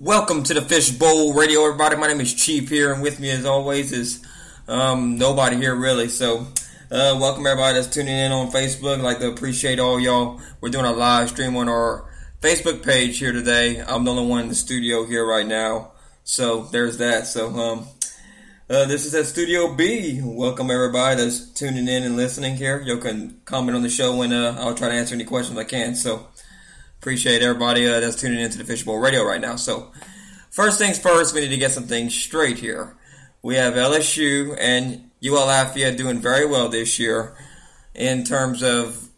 Welcome to the Fishbowl Radio, everybody. My name is Chief here, and with me, as always, is nobody here, really. So, welcome everybody that's tuning in on Facebook. I'd like to appreciate all y'all. We're doing a live stream on our Facebook page here today. I'm the only one in the studio here right now, so there's that. So, this is at Studio B. Welcome everybody that's tuning in and listening here. You can comment on the show, and I'll try to answer any questions I can. So, appreciate everybody that's tuning into the Fishbowl Radio right now. So, first things first, we need to get some things straight here. We have LSU and UL Lafayette doing very well this year in terms of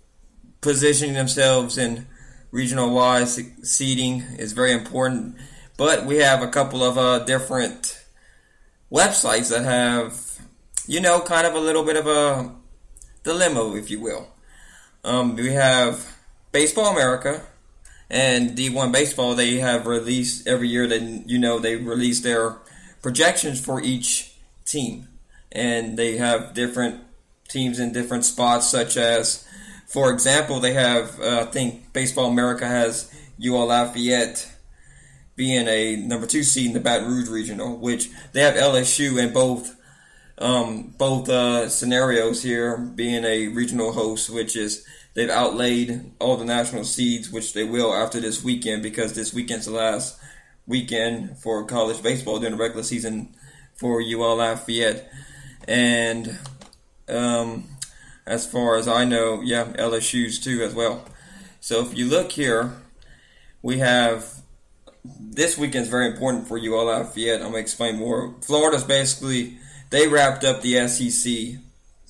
positioning themselves in regional-wise. Seeding is very important. But we have a couple of different websites that have, kind of a little bit of a dilemma, if you will. We have Baseball America and D1 Baseball. They have released every year. They release their projections for each team, and they have different teams in different spots. Such as, for example, they have I think Baseball America has UL Lafayette being a number 2 seed in the Baton Rouge Regional, which they have LSU in both scenarios here being a regional host, which is they've outlaid all the national seeds, which they will after this weekend, because this weekend's the last weekend for college baseball during the regular season for UL Lafayette. And as far as I know, LSU's too as well. So if you look here, we have this weekend's very important for UL Lafayette. I'm going to explain more. Florida's basically, they wrapped up the SEC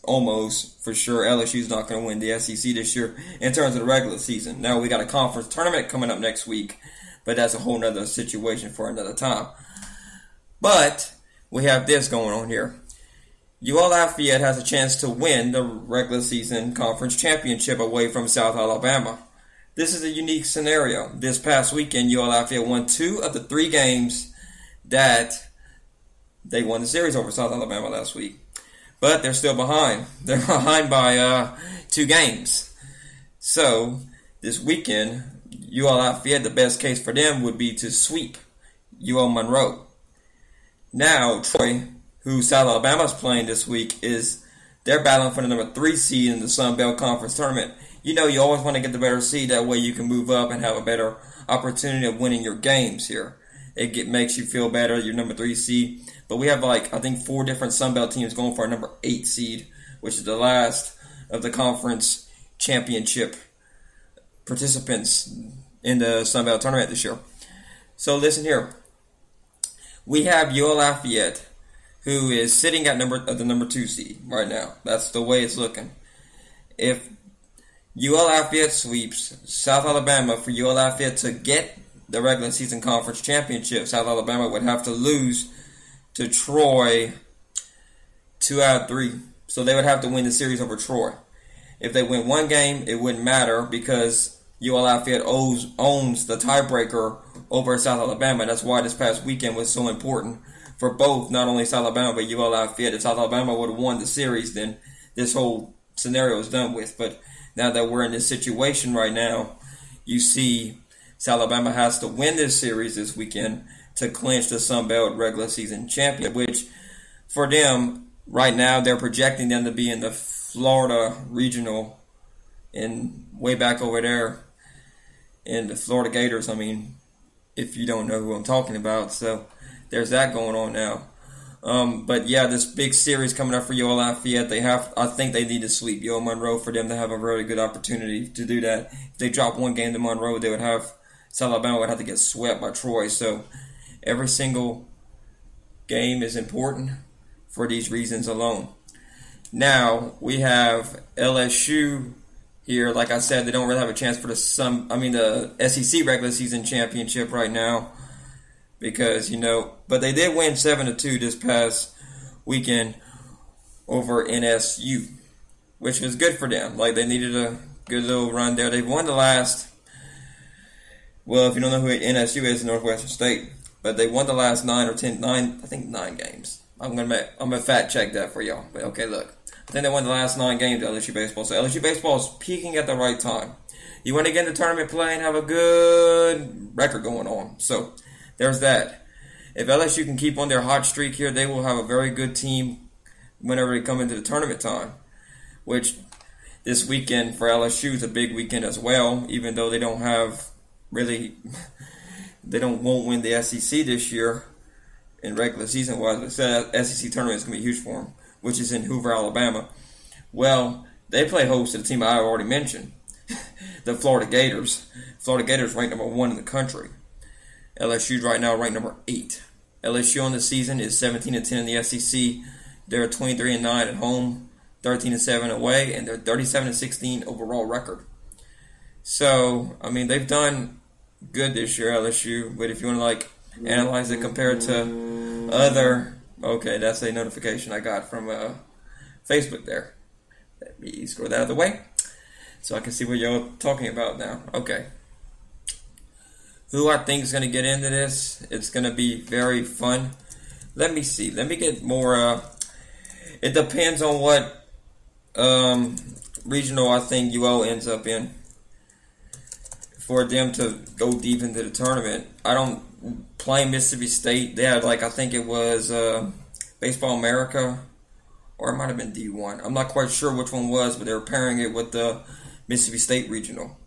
almost for sure. LSU's not going to win the SEC this year in terms of the regular season. Now we got a conference tournament coming up next week, but that's a whole nother situation for another time. But we have this going on here. UL Lafayette has a chance to win the regular season conference championship away from South Alabama. This is a unique scenario. This past weekend, UL Lafayette won 2 of the 3 games that they won the series over South Alabama last week. But they're still behind. They're behind by 2 games. So, this weekend, UL Lafayette, the best case for them would be to sweep UL Monroe. Now, Troy, who South Alabama's playing this week, they're battling for the number 3 seed in the Sun Belt Conference Tournament. You always want to get the better seed. That way you can move up and have a better opportunity of winning your games here. It makes you feel better, your number 3 seed. But we have, I think 4 different Sun Belt teams going for a number 8 seed, which is the last of the conference championship participants in the Sun Belt tournament this year. So listen here. We have UL Lafayette, who is sitting at the number 2 seed right now. That's the way it's looking. If UL Lafayette sweeps South Alabama, for UL Lafayette to get the regular season conference championship, South Alabama would have to lose to Troy 2 out of 3. So they would have to win the series over Troy. If they win 1 game, it wouldn't matter because UL Lafayette owns the tiebreaker over South Alabama. That's why this past weekend was so important for both, not only South Alabama, but UL Lafayette. If South Alabama would have won the series, then this whole scenario is done with. But now that we're in this situation right now, you see South Alabama has to win this series this weekend to clinch the Sun Belt regular season champion, which for them, right now, they're projecting them to be in the Florida regional and way back over there in the Florida Gators. I mean, if you don't know who I'm talking about. So there's that going on now. But yeah, this big series coming up for UL Lafayette, I think they need to sweep UL Monroe for them to have a very good opportunity to do that. If they drop 1 game to Monroe, South Alabama would have to get swept by Troy. So every single game is important for these reasons alone. Now, we have LSU here. Like I said, they don't really have a chance for the SEC regular season championship right now because, but they did win 7-2 this past weekend over NSU, which was good for them. They needed a good little run there. They've won the last, if you don't know who NSU is, Northwestern State, but they won the last 9 games. I'm gonna fact check that for y'all. But okay, look, I think they won the last 9 games of LSU baseball. So LSU baseball is peaking at the right time. You want to get into tournament play and have a good record going on. So there's that. If LSU can keep on their hot streak here, they will have a very good team whenever they come into the tournament time, which this weekend for LSU is a big weekend as well, even though they don't have really, won't win the SEC this year in regular season wise. But the SEC tournament is going to be huge for them, which is in Hoover, Alabama. Well, they play host to the team I already mentioned, the Florida Gators. Florida Gators ranked number 1 in the country. LSU's right now ranked number 8. LSU on the season is 17-10 in the SEC. They're 23-9 at home, 13-7 away, and they're 37-16 overall record. So, I mean, they've done good this year, LSU. But if you want to analyze it compared to other, okay, that's a notification I got from Facebook there. Let me scroll that out of the way so I can see what y'all talking about now. Okay. Who I think is going to get into this? It's going to be very fun. Let me see. Let me get more. It depends on what regional I think UL ends up in for them to go deep into the tournament. I don't play Mississippi State. They had I think it was Baseball America, or it might have been D1. I'm not quite sure which one was, but they were pairing it with the Mississippi State regional.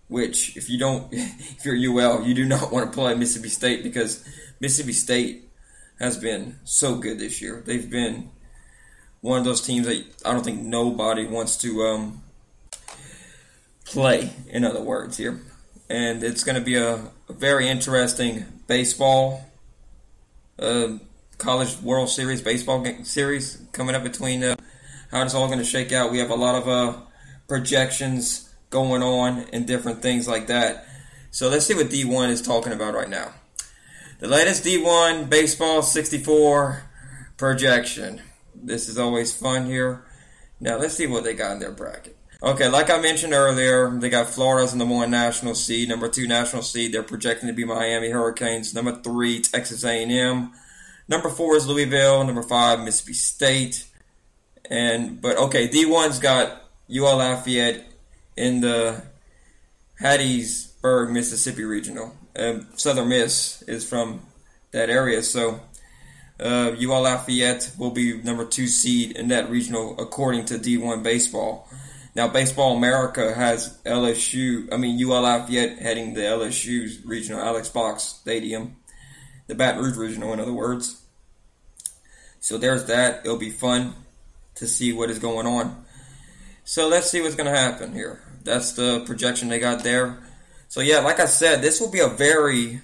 Which, if you're UL, you do not want to play Mississippi State because Mississippi State has been so good this year. They've been one of those teams that I don't think nobody wants to play, in other words, here. And it's going to be a very interesting baseball, College World Series baseball series coming up between how it's all going to shake out. We have a lot of projections going on and different things like that. So let's see what D1 is talking about right now. The latest D1 Baseball 64 projection. This is always fun here. Now let's see what they got in their bracket. Okay, like I mentioned earlier, they got Florida as the number 1 national seed. Number 2 national seed, they're projecting to be Miami Hurricanes. Number 3, Texas A&M. Number 4 is Louisville. Number 5, Mississippi State. But D1's got UL Lafayette in the Hattiesburg, Mississippi regional. Southern Miss is from that area, so UL Lafayette will be number 2 seed in that regional according to D1 Baseball. Now, Baseball America has UL Lafayette heading the LSU's regional, Alex Box Stadium, the Baton Rouge regional, in other words. So there's that. It'll be fun to see what is going on. So let's see what's going to happen here. That's the projection they got there. So yeah, like I said, this will be a very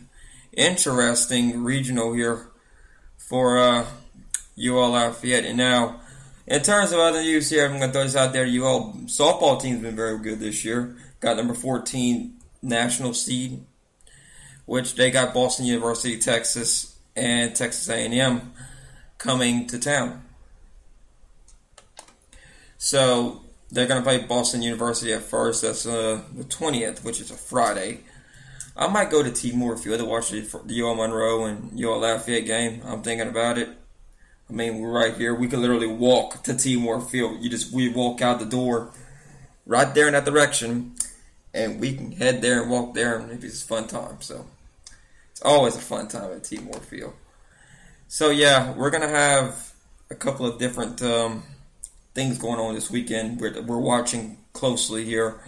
interesting regional here for UL Lafayette. And now, in terms of other news here, I'm going to throw this out there. UL softball team's been very good this year. Got number 14 national seed, which they got Boston University, Texas, and Texas A&M coming to town. So they're going to play Boston University at first. That's the 20th, which is a Friday. I might go to T. Moore Field to watch the UL Monroe and UL Lafayette game. I'm thinking about it. I mean, we're right here. We could literally walk to T. Moore Field. We walk out the door right there in that direction, and we can head there and walk there, and it's a fun time. So it's always a fun time at T. Moore Field. So yeah, we're going to have a couple of different things going on this weekend. We're watching closely here.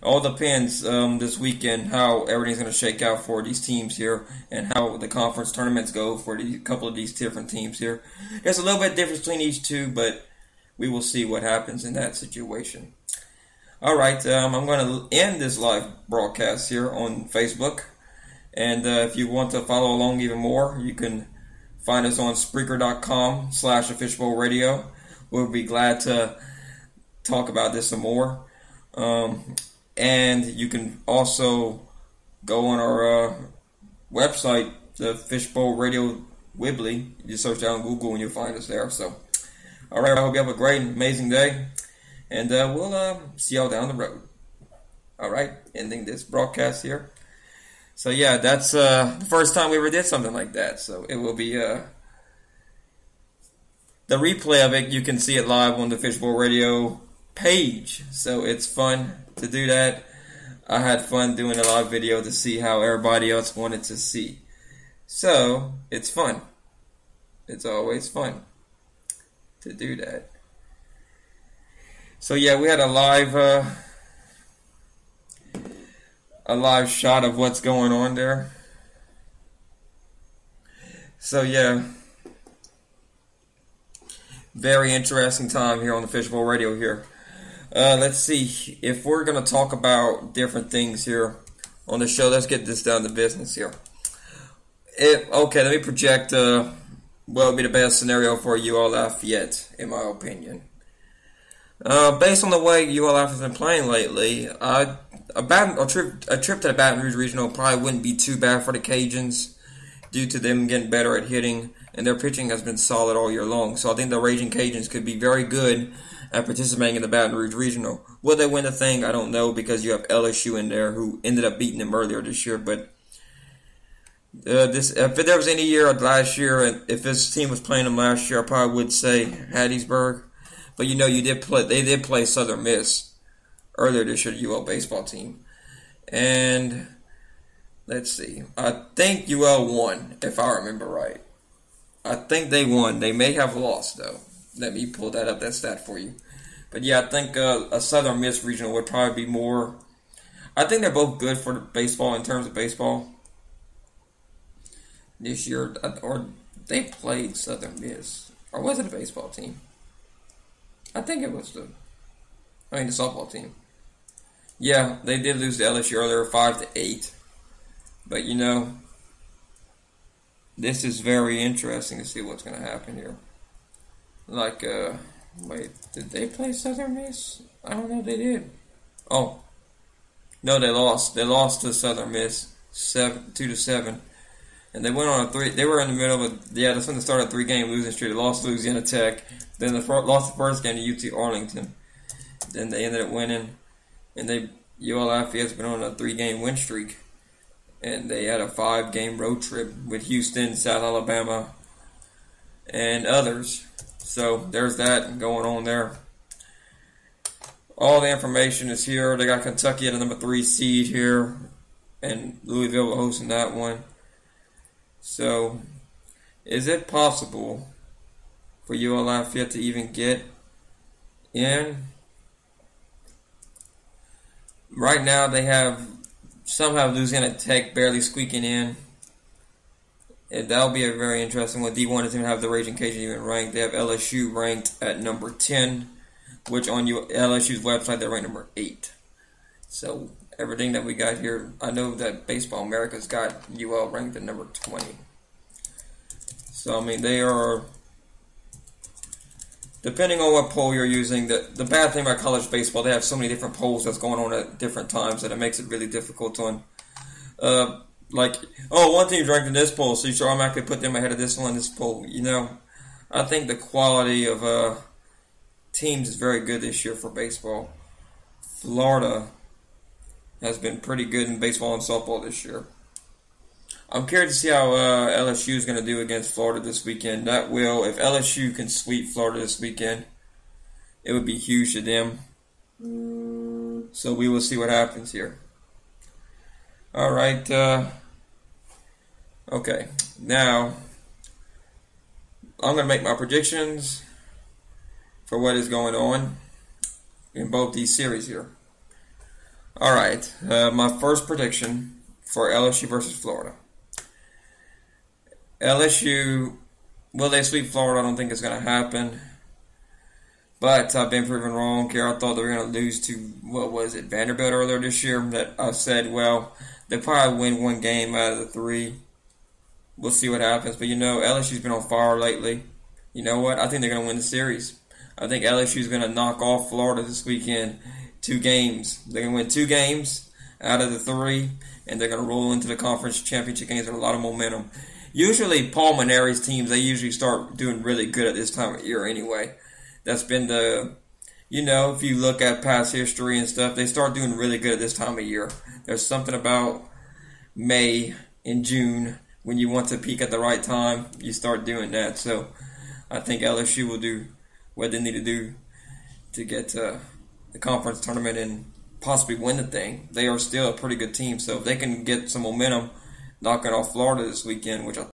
All depends this weekend how everything's going to shake out for these teams here and how the conference tournaments go for a couple of these different teams here. There's a little bit of difference between each two, but we will see what happens in that situation. All right, I'm going to end this live broadcast here on Facebook. And if you want to follow along even more, you can find us on Spreaker.com/officialbowlradio. We'll be glad to talk about this some more. And you can also go on our website, the Fishbowl Radio Wibbly. You just search that on Google and you'll find us there. So, all right, I hope you have a great and amazing day. And we'll see y'all down the road. All right, ending this broadcast here. So, yeah, that's the first time we ever did something like that. So, it will be the replay of it. You can see it live on the Fishbowl Radio page. So, it's fun to do that. I had fun doing a live video to see how everybody else wanted to see. So it's fun. It's always fun to do that. So yeah, we had a live shot of what's going on there. So yeah, very interesting time here on the Fishbowl Radio here. Let's see if we're going to talk about different things here on the show. Let's get this down to business here. Okay, let me project what would be the best scenario for UL Lafayette, in my opinion. Based on the way UL Lafayette's been playing lately, a trip to the Baton Rouge Regional probably wouldn't be too bad for the Cajuns due to them getting better at hitting, and their pitching has been solid all year long. So I think the Raging Cajuns could be very good at participating in the Baton Rouge Regional. Will they win the thing? I don't know, because you have LSU in there who ended up beating them earlier this year. But if there was any year last year, and if this team was playing them last year, I probably would say Hattiesburg. But they did play Southern Miss earlier this year, the UL baseball team. And let's see, I think UL won, if I remember right. I think they won. They may have lost, though. Let me pull that stat for you. But yeah, I think a Southern Miss regional would probably be more. I think they're both good for baseball in terms of baseball this year. Or they played Southern Miss. Or was it a baseball team? I think it was the softball team. Yeah, they did lose to LSU earlier, 5-8. But this is very interesting to see what's going to happen here. Wait, did they play Southern Miss? I don't know if they did. Oh, no, they lost. They lost to Southern Miss 2-7, and they went on a 3. They were in the middle of that's when they started a 3-game losing streak. They lost to Louisiana Tech, then they lost the first game to UT Arlington. Then they ended up winning, and UL Lafayette's been on a 3-game win streak, and they had a 5-game road trip with Houston, South Alabama, and others. So there's that going on there. All the information is here. They got Kentucky at a number 3 seed here, and Louisville hosting that one. So, is it possible for UL Lafayette to even get in? Right now, they have somehow Louisiana Tech barely squeaking in. And that'll be a very interesting one. D1 doesn't even have the Raging Cajun even ranked. They have LSU ranked at number 10, which on LSU's website they're ranked number 8. So everything that we got here, I know that Baseball America's got UL ranked at number 20. So they are, depending on what poll you're using. The bad thing about college baseball, they have so many different polls that's going on at different times that it makes it really difficult on. One team's ranked in this poll, so you should automatically put them ahead of this one in this poll. I think the quality of teams is very good this year for baseball. Florida has been pretty good in baseball and softball this year. I'm curious to see how LSU is going to do against Florida this weekend. If LSU can sweep Florida this weekend, it would be huge to them. So we will see what happens here. All right. Okay. Now, I'm going to make my predictions for what is going on in both these series here. All right. My first prediction for LSU versus Florida. LSU, will they sweep Florida? I don't think it's going to happen. But I've been proven wrong here. I thought they were going to lose to, Vanderbilt earlier this year. That I said, they'll probably win 1 game out of the 3. We'll see what happens. But, LSU's been on fire lately. You know what? I think they're going to win the series. I think LSU's going to knock off Florida this weekend. 2 games. They're going to win 2 games out of the 3, and they're going to roll into the conference championship games with a lot of momentum. Usually, Paul Maneri's teams, they usually start doing really good at this time of year anyway. That's been if you look at past history and stuff, they start doing really good at this time of year. There's something about May and June when you want to peak at the right time, you start doing that. So I think LSU will do what they need to do to get to the conference tournament and possibly win the thing. They are still a pretty good team, so if they can get some momentum knocking off Florida this weekend, which I